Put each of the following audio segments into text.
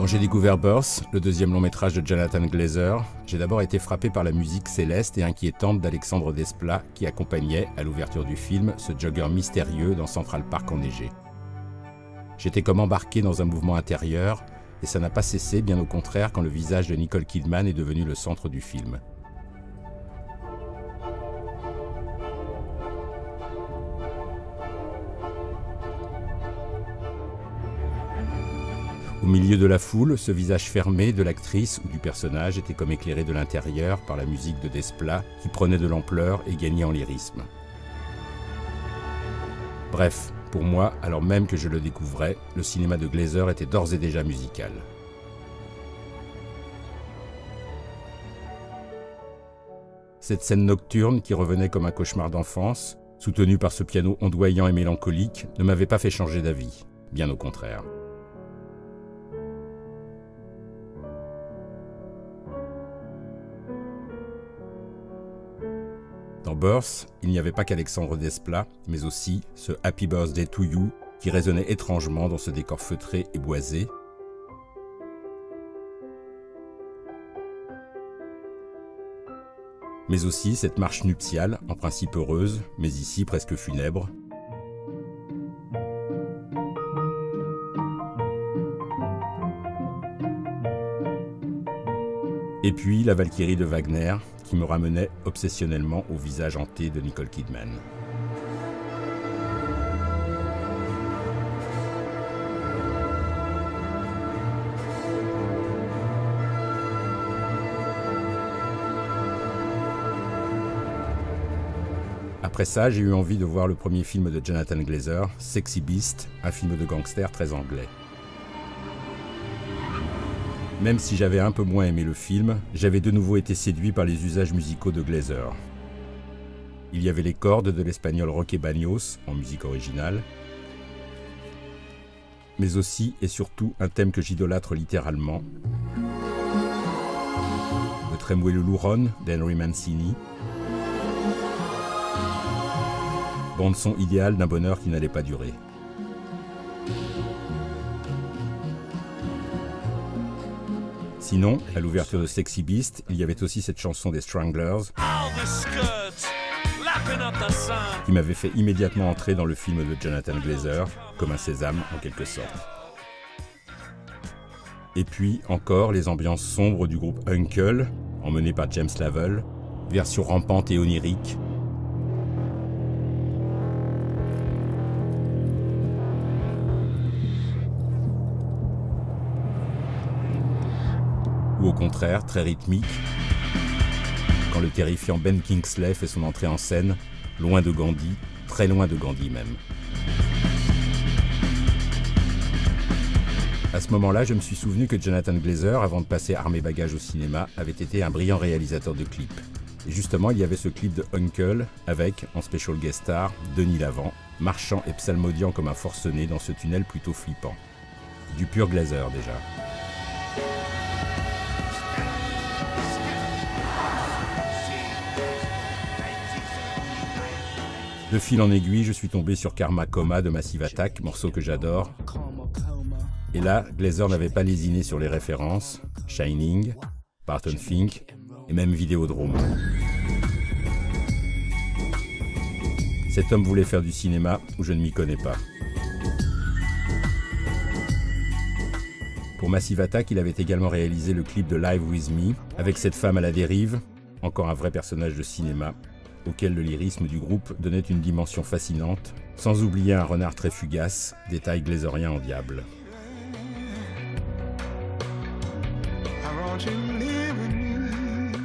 Quand j'ai découvert Birth, le deuxième long métrage de Jonathan Glazer, j'ai d'abord été frappé par la musique céleste et inquiétante d'Alexandre Desplat qui accompagnait, à l'ouverture du film, ce jogger mystérieux dans Central Park enneigé. J'étais comme embarqué dans un mouvement intérieur, et ça n'a pas cessé, bien au contraire, quand le visage de Nicole Kidman est devenu le centre du film. Au milieu de la foule, ce visage fermé de l'actrice ou du personnage était comme éclairé de l'intérieur par la musique de Desplat qui prenait de l'ampleur et gagnait en lyrisme. Bref, pour moi, alors même que je le découvrais, le cinéma de Glazer était d'ores et déjà musical. Cette scène nocturne qui revenait comme un cauchemar d'enfance, soutenue par ce piano ondoyant et mélancolique, ne m'avait pas fait changer d'avis, bien au contraire. Dans Birth, il n'y avait pas qu'Alexandre Desplat, mais aussi ce « Happy Birthday to You » qui résonnait étrangement dans ce décor feutré et boisé. Mais aussi cette marche nuptiale, en principe heureuse, mais ici presque funèbre. Et puis la Valkyrie de Wagner, qui me ramenait obsessionnellement au visage hanté de Nicole Kidman. Après ça, j'ai eu envie de voir le premier film de Jonathan Glazer, Sexy Beast, un film de gangster très anglais. Même si j'avais un peu moins aimé le film, j'avais de nouveau été séduit par les usages musicaux de Glazer. Il y avait les cordes de l'espagnol Roque Baños, en musique originale, mais aussi et surtout un thème que j'idolâtre littéralement, le Tremuelo Luron d'Henry Mancini, bande-son idéale d'un bonheur qui n'allait pas durer. Sinon, à l'ouverture de Sexy Beast, il y avait aussi cette chanson des Stranglers qui m'avait fait immédiatement entrer dans le film de Jonathan Glazer, comme un sésame en quelque sorte. Et puis encore les ambiances sombres du groupe Uncle, emmené par James Lavelle, version rampante et onirique. Ou au contraire, très rythmique, quand le terrifiant Ben Kingsley fait son entrée en scène, loin de Gandhi, très loin de Gandhi même. À ce moment-là, je me suis souvenu que Jonathan Glazer, avant de passer Armes et Bagages au cinéma, avait été un brillant réalisateur de clips. Et justement, il y avait ce clip de Uncle, avec, en special guest star, Denis Lavant, marchant et psalmodiant comme un forcené dans ce tunnel plutôt flippant. Du pur Glazer déjà. De fil en aiguille, je suis tombé sur Karma Coma de Massive Attack, morceau que j'adore. Et là, Glazer n'avait pas lésiné sur les références, Shining, Barton Fink et même Vidéodrome. Cet homme voulait faire du cinéma où je ne m'y connais pas. Pour Massive Attack, il avait également réalisé le clip de Live With Me, avec cette femme à la dérive, encore un vrai personnage de cinéma, auquel le lyrisme du groupe donnait une dimension fascinante, sans oublier un renard très fugace, détail glazerien en diable.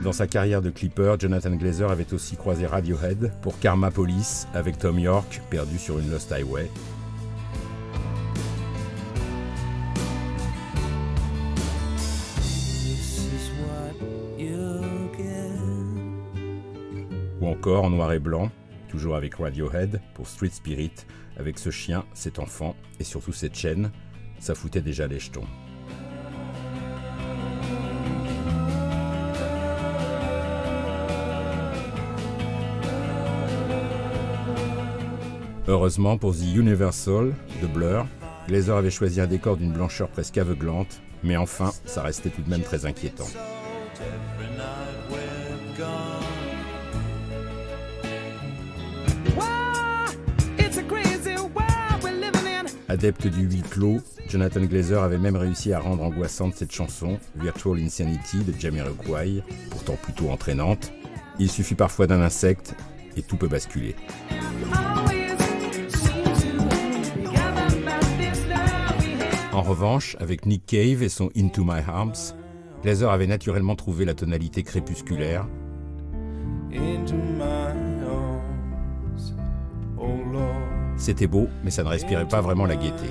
Dans sa carrière de clipper, Jonathan Glazer avait aussi croisé Radiohead pour Karma Police avec Tom York, perdu sur une Lost Highway. Ou encore en noir et blanc, toujours avec Radiohead, pour Street Spirit, avec ce chien, cet enfant et surtout cette chaîne, ça foutait déjà les jetons. Heureusement pour The Universal de Blur, Glazer avait choisi un décor d'une blancheur presque aveuglante, Mais enfin, ça restait tout de même très inquiétant. Adepte du huis clos, Jonathan Glazer avait même réussi à rendre angoissante cette chanson, Virtual Insanity de Jamiroquai, pourtant plutôt entraînante. Il suffit parfois d'un insecte et tout peut basculer. En revanche, avec Nick Cave et son Into My Arms, Glazer avait naturellement trouvé la tonalité crépusculaire. C'était beau, mais ça ne respirait pas vraiment la gaieté.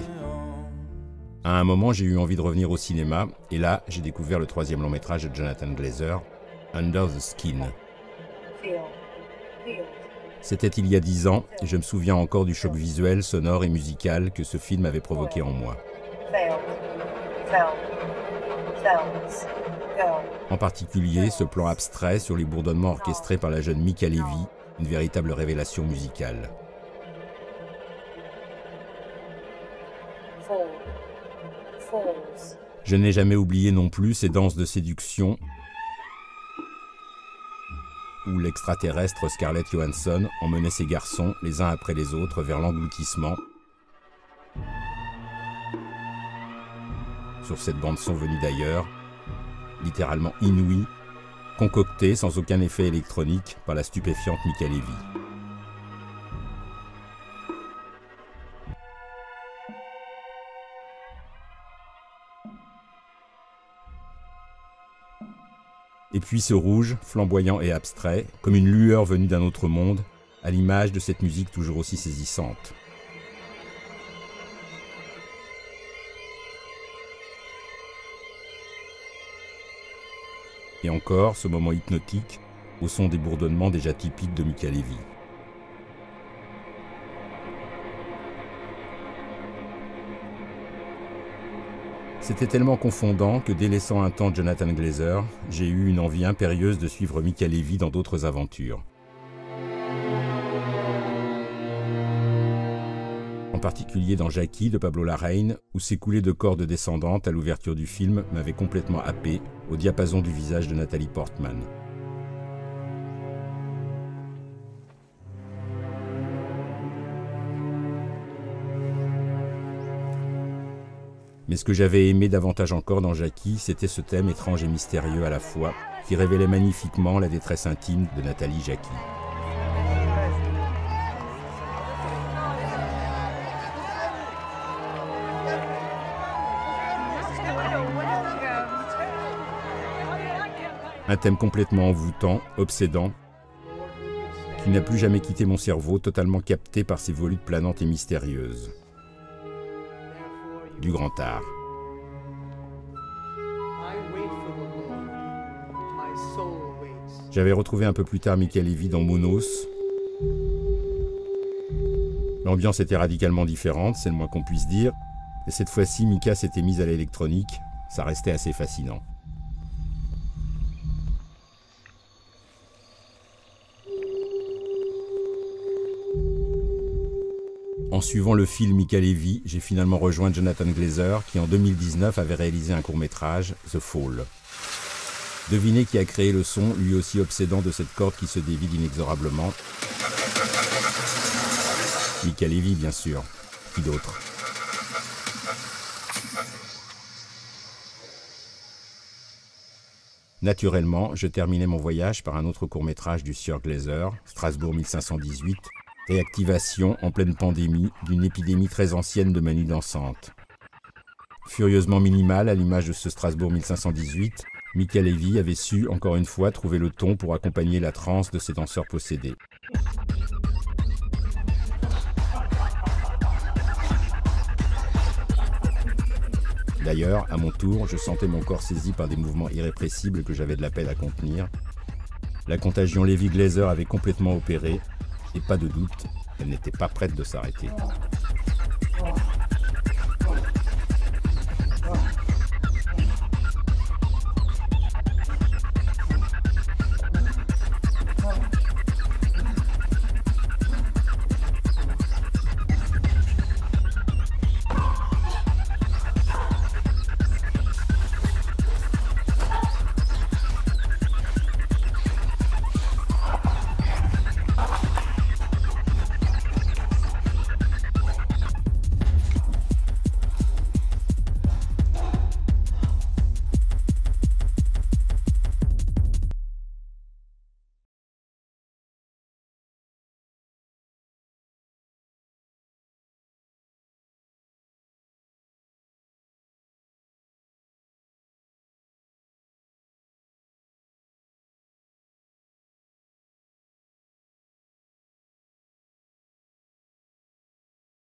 À un moment, j'ai eu envie de revenir au cinéma, et là, j'ai découvert le troisième long métrage de Jonathan Glazer, Under the Skin. C'était il y a 10 ans, et je me souviens encore du choc visuel, sonore et musical que ce film avait provoqué en moi. En particulier, ce plan abstrait sur les bourdonnements orchestrés par la jeune Mica Levi, une véritable révélation musicale. Je n'ai jamais oublié non plus ces danses de séduction où l'extraterrestre Scarlett Johansson emmenait ses garçons les uns après les autres vers l'engloutissement sur cette bande-son venue d'ailleurs, littéralement inouïe, concoctée sans aucun effet électronique par la stupéfiante Mica Levi. Et puis ce rouge, flamboyant et abstrait, comme une lueur venue d'un autre monde, à l'image de cette musique toujours aussi saisissante. Et encore, ce moment hypnotique, au son des bourdonnements déjà typiques de Mica Levi. C'était tellement confondant que, délaissant un temps Jonathan Glazer, j'ai eu une envie impérieuse de suivre Mica Levi dans d'autres aventures. En particulier dans Jackie de Pablo Larraín, où ces coulées de cordes descendantes à l'ouverture du film m'avaient complètement happé, au diapason du visage de Nathalie Portman. Mais ce que j'avais aimé davantage encore dans Jackie, c'était ce thème étrange et mystérieux à la fois, qui révélait magnifiquement la détresse intime de Nathalie Jackie. Un thème complètement envoûtant, obsédant, qui n'a plus jamais quitté mon cerveau, totalement capté par ces volutes planantes et mystérieuses. Du grand art. J'avais retrouvé un peu plus tard Mica Levi dans Monos. L'ambiance était radicalement différente, c'est le moins qu'on puisse dire, et cette fois-ci Mica s'était mise à l'électronique, ça restait assez fascinant. En suivant le fil Mica Levi, j'ai finalement rejoint Jonathan Glazer qui en 2019 avait réalisé un court-métrage, The Fall. Devinez qui a créé le son, lui aussi obsédant de cette corde qui se dévide inexorablement. Mica Levi, bien sûr. Qui d'autre? Naturellement, je terminais mon voyage par un autre court-métrage du sieur Glazer, Strasbourg 1518, réactivation en pleine pandémie d'une épidémie très ancienne de manie dansante. Furieusement minimale à l'image de ce Strasbourg 1518, Mica Levi avait su, encore une fois, trouver le ton pour accompagner la transe de ces danseurs possédés. D'ailleurs, à mon tour, je sentais mon corps saisi par des mouvements irrépressibles que j'avais de la peine à contenir. La contagion Levi-Glazer avait complètement opéré, et pas de doute, elle n'était pas prête de s'arrêter.